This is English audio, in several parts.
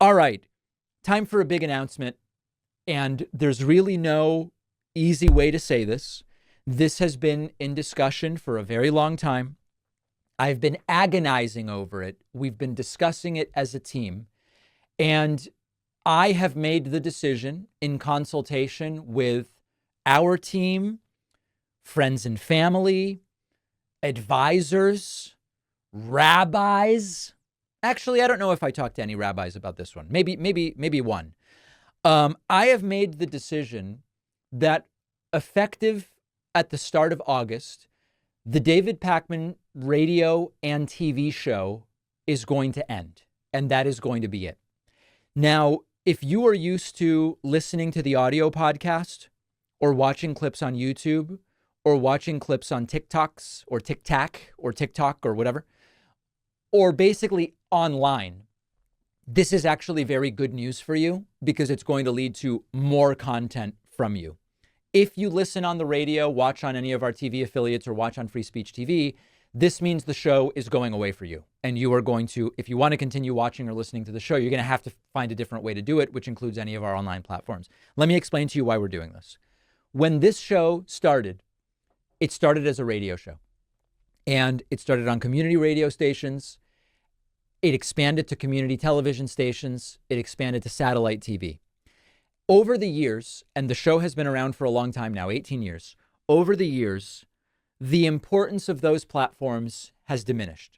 All right, time for a big announcement. And there's really no easy way to say this. This has been in discussion for a very long time. I've been agonizing over it. We've been discussing it as a team. And I have made the decision in consultation with our team, friends and family, advisors, rabbis. Actually, I don't know if I talked to any rabbis about this one. Maybe one. I have made the decision that effective at the start of August, the David Pakman radio and TV show is going to end, and that is going to be it. Now, if you are used to listening to the audio podcast or watching clips on YouTube or watching clips on TikToks or TikTok or whatever, or basically online, this is actually very good news for you because it's going to lead to more content from you. If you listen on the radio, watch on any of our TV affiliates, or watch on Free Speech TV, this means the show is going away for you. And you are going to, if you want to continue watching or listening to the show, you're going to have to find a different way to do it, which includes any of our online platforms. Let me explain to you why we're doing this. When this show started, it started as a radio show. And it started on community radio stations. It expanded to community television stations. It expanded to satellite TV. Over the years, and the show has been around for a long time now, 18 years, over the years, the importance of those platforms has diminished.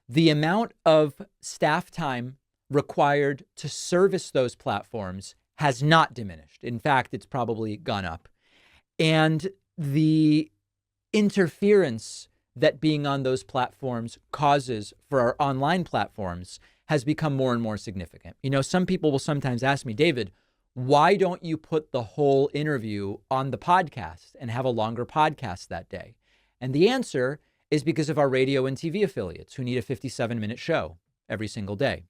The amount of staff time required to service those platforms has not diminished. In fact, it's probably gone up. And the interference that being on those platforms causes for our online platforms has become more and more significant. You know, some people will sometimes ask me, David, why don't you put the whole interview on the podcast and have a longer podcast that day? And the answer is because of our radio and TV affiliates who need a 57-minute show every single day.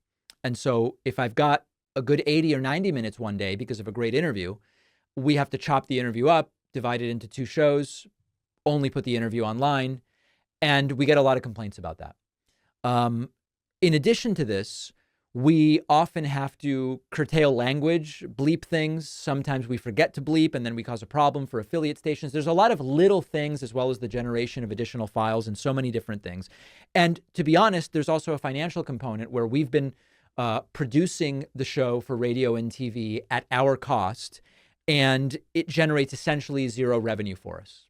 And so if I've got a good 80 or 90 minutes one day because of a great interview, we have to chop the interview up, divide it into 2 shows, only put the interview online, and we get a lot of complaints about that. In addition to this, we often have to curtail language, bleep things. Sometimes we forget to bleep, and then we cause a problem for affiliate stations. There's a lot of little things, as well as the generation of additional files and so many different things. And to be honest, there's also a financial component where we've been producing the show for radio and TV at our cost, and it generates essentially zero revenue for us.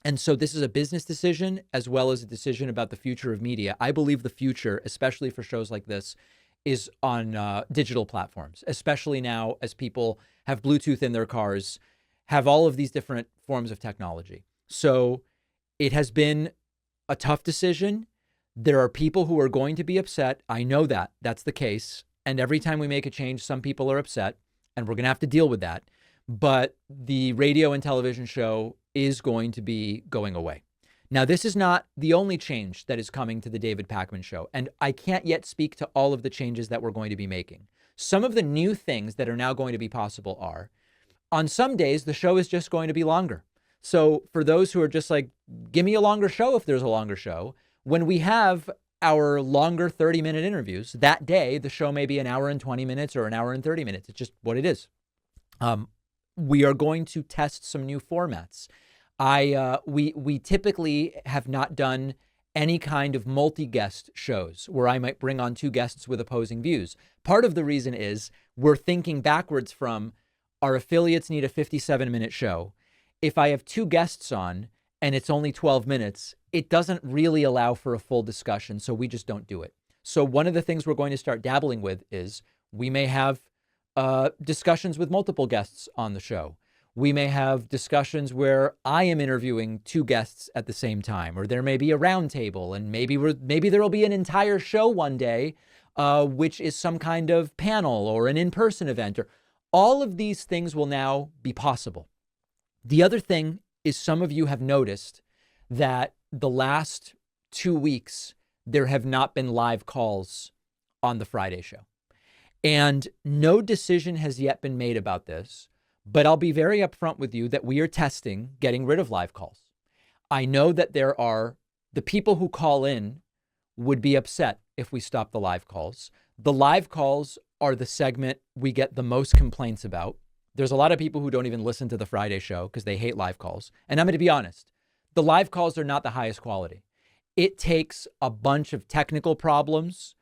And so this is a business decision as well as a decision about the future of media. I believe the future, especially for shows like this, is on digital platforms, especially now as people have Bluetooth in their cars, have all of these different forms of technology. So it has been a tough decision. There are people who are going to be upset. I know that. That's the case. And every time we make a change, some people are upset, and we're going to have to deal with that. But the radio and television show is going to be going away. Now, this is not the only change that is coming to the David Pakman Show, and I can't yet speak to all of the changes that we're going to be making. Some of the new things that are now going to be possible are, on some days, the show is just going to be longer. So for those who are just like, give me a longer show if there's a longer show, when we have our longer 30-minute interviews, that day, the show may be an hour and 20 minutes or an hour and 30 minutes. It's just what it is. We are going to test some new formats. We typically have not done any kind of multi-guest shows where I might bring on 2 guests with opposing views. Part of the reason is we're thinking backwards from our affiliates need a 57-minute show. If I have 2 guests on and it's only 12 minutes, it doesn't really allow for a full discussion, so we just don't do it. So one of the things we're going to start dabbling with is we may have discussions with multiple guests on the show. We may have discussions where I am interviewing 2 guests at the same time, or there may be a round table, and maybe there will be an entire show one day, which is some kind of panel or an in-person event. Or all of these things will now be possible. The other thing is some of you have noticed that the last 2 weeks, there have not been live calls on the Friday show. And no decision has yet been made about this. But I'll be very upfront with you that we are testing getting rid of live calls. I know that there are the people who call in would be upset if we stop the live calls. The live calls are the segment we get the most complaints about. There's a lot of people who don't even listen to the Friday show because they hate live calls. And I'm going to be honest, the live calls are not the highest quality. It takes a bunch of technical problems,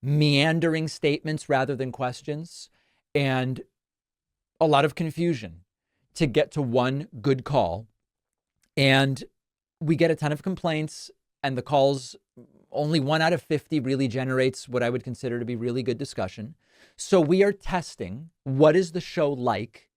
meandering statements rather than questions, and a lot of confusion to get to one good call. And we get a ton of complaints, and the calls, only 1 out of 50 really generates what I would consider to be really good discussion. So we are testing what is the show like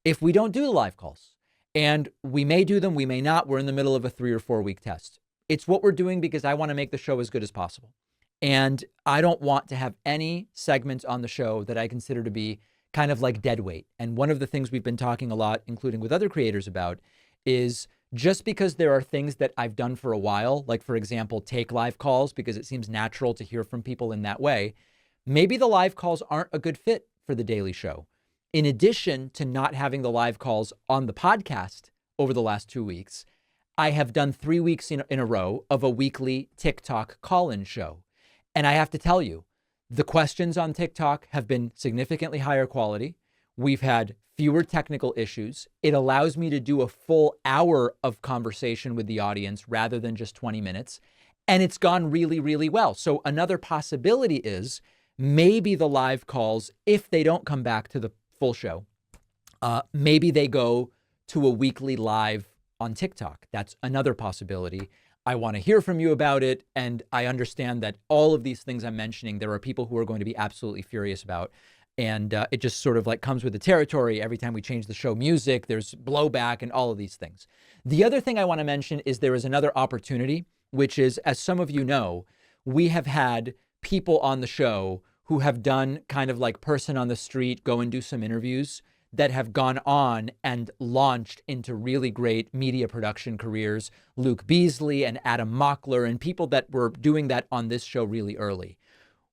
if we don't do the live calls. And we may do them, we may not. We're in the middle of a 3 or 4 week test. It's what we're doing because I want to make the show as good as possible. And I don't want to have any segments on the show that I consider to be kind of like dead weight. And one of the things we've been talking a lot, including with other creators about, is just because there are things that I've done for a while, like, for example, take live calls because it seems natural to hear from people in that way, maybe the live calls aren't a good fit for The Daily Show. In addition to not having the live calls on the podcast over the last 2 weeks, I have done 3 weeks in a row of a weekly TikTok call-in show. And I have to tell you, the questions on TikTok have been significantly higher quality. We've had fewer technical issues. It allows me to do a full hour of conversation with the audience rather than just 20 minutes. And it's gone really, really well. So another possibility is maybe the live calls, if they don't come back to the full show, maybe they go to a weekly live on TikTok. That's another possibility. I want to hear from you about it. And I understand that all of these things I'm mentioning, there are people who are going to be absolutely furious about. And it just sort of like comes with the territory. Every time we change the show music, there's blowback and all of these things. The other thing I want to mention is there is another opportunity, which is, as some of you know, we have had people on the show who have done kind of like person on the street, go and do some interviews that have gone on and launched into really great media production careers. Luke Beasley and Adam Mockler and people that were doing that on this show really early.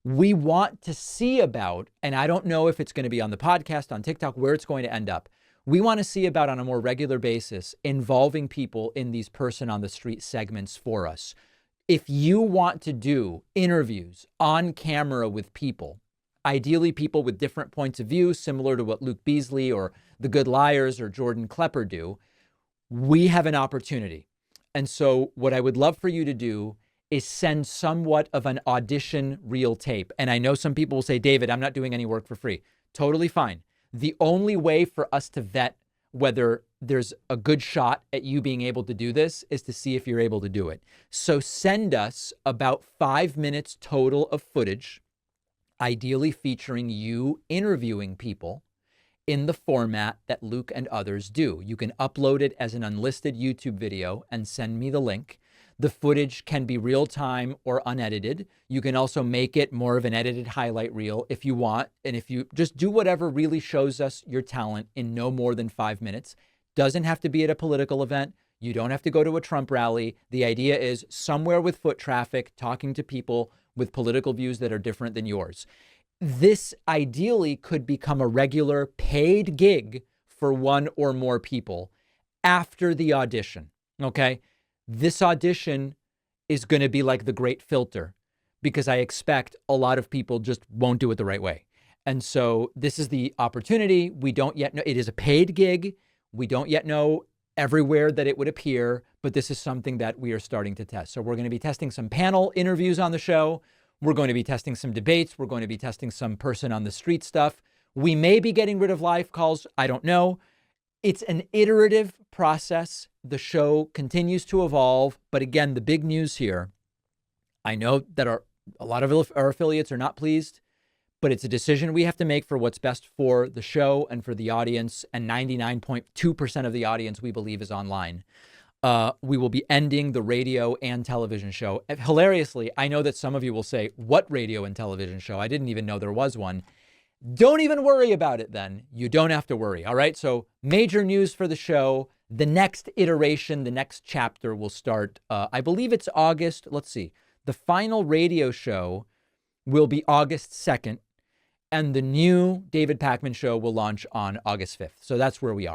We want to see about, and I don't know if it's going to be on the podcast, on TikTok, where it's going to end up. We want to see about on a more regular basis, involving people in these person on the street segments for us. If you want to do interviews on camera with people, ideally people with different points of view, similar to what Luke Beasley or The Good Liars or Jordan Klepper do, we have an opportunity. And so what I would love for you to do is send somewhat of an audition reel tape. And I know some people will say, David, I'm not doing any work for free. Totally fine. The only way for us to vet whether there's a good shot at you being able to do this is to see if you're able to do it. So send us about 5 minutes total of footage, ideally featuring you interviewing people in the format that Luke and others do. You can upload it as an unlisted YouTube video and send me the link. The footage can be real time or unedited. You can also make it more of an edited highlight reel if you want. And if you just do whatever really shows us your talent in no more than 5 minutes. Doesn't have to be at a political event. You don't have to go to a Trump rally. The idea is somewhere with foot traffic, talking to people with political views that are different than yours. This ideally could become a regular paid gig for one or more people after the audition, okay? This audition is going to be like the great filter because I expect a lot of people just won't do it the right way. And so this is the opportunity. We don't yet know. It is a paid gig. We don't yet know everywhere that it would appear, but this is something that we are starting to test. So we're going to be testing some panel interviews on the show. We're going to be testing some debates. We're going to be testing some person on the street stuff. We may be getting rid of live calls. I don't know. It's an iterative process. The show continues to evolve. But again, the big news here, I know that a lot of our affiliates are not pleased, but it's a decision we have to make for what's best for the show and for the audience. And 99.2% of the audience, we believe, is online. We will be ending the radio and television show. Hilariously, I know that some of you will say, what radio and television show? I didn't even know there was one. Don't even worry about it then. You don't have to worry. All right. So major news for the show. The next iteration, the next chapter will start. I believe it's August. Let's see. The final radio show will be August 2nd. And the new David Pakman Show will launch on August 5th. So that's where we are.